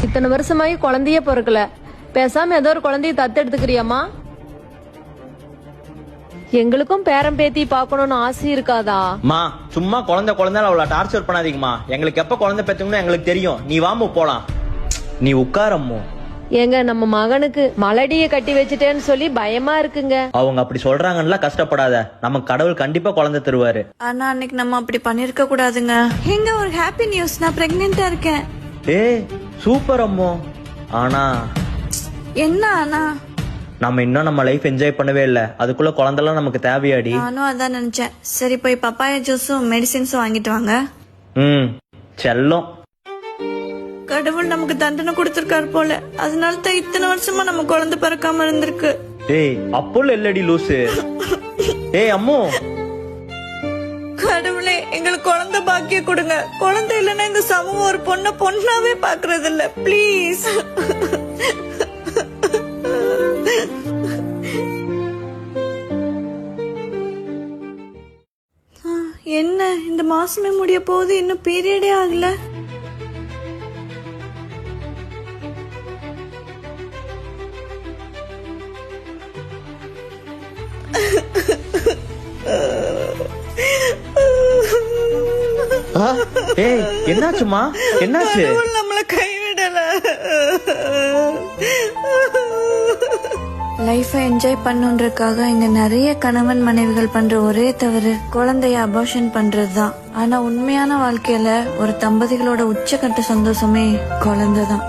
இத்தனை வருஷமாயி குழந்தையே பிறக்கல, பேசாம ஏதோ ஒரு குழந்தைய தத்தெடுத்துக்கிறியாமா? எங்களுக்கும் பேரம் பேத்தி பாக்கணும்னு ஆசை இருக்காதா? மா சும்மா குழந்தை அவ்வளவு டார்ச்சர் பண்ணாதீங்கம்மா. எங்களுக்கு எப்ப குழந்தை பெத்துக்கணும் எங்களுக்கு தெரியும். நீ வாமு போலாம். நீ உட்காரம்மோ. ஏங்க, நம்ம மகனுக்கு மலடிய கட்டி வச்சுட்டேன்னு சொல்லி பயமா இருக்குங்க. அவங்க அப்படி சொல்றாங்கன்னா கஷ்டப்படாத, நமக்கு கடவுள் கண்டிப்பா குழந்தை தருவாரு. ஆனா அன்னைக்கு நம்ம அப்படி பண்ணிருக்க கூடாதுங்க. எங்க ஒரு ஹாப்பி நியூஸ், நான் பிரெக்னெண்டா இருக்கேன். சூப்பர் அம்மோ. ஆனா என்ன ஆனா? நம்ம இன்னும் நம்ம லைஃப் என்ஜாய் பண்ணவே இல்ல, அதுக்குள்ள குழந்தைலாம் நமக்கு தேவையாடி? நானும் அதான் நினைச்சேன். சரி, போய் பப்பாயா ஜூஸும் மெடிசின்ஸும் வாங்கிட்டு வாங்க. செல்லம், கடவுள் நமக்கு தண்டனை கொடுத்திருக்காரு போல. அதனால தான் இத்தனை வருஷமா நம்ம குழந்தை பிறக்காம இருந்திருக்கு. அப்போ இல்லடி லூசு. அம்மோ, கடவுளே எங்களுக்கு குழந்தை பாக்கிய கொடுங்க. குழந்தை இல்லைன்னா இந்த சமூகம் ஒரு பொண்ணாவே பாக்குறது இல்ல. பிளீஸ். என்ன இந்த மாசமே முடிய போகுது, இன்னும் பீரியடே ஆகல. என்னாச்சுமா? என்னாச்சு? நம்மள கைவிடல. லைஃப என்ஜாய் பண்ணுன்றதுக்காக இங்க நிறைய கணவன் மனைவிகள் பண்ற ஒரே தவறு குழந்தைய அபார்ஷன் பண்றதுதான். ஆனா உண்மையான வாழ்க்கையில ஒரு தம்பதிகளோட உச்சக்கட்ட சந்தோஷமே குழந்தைதான்.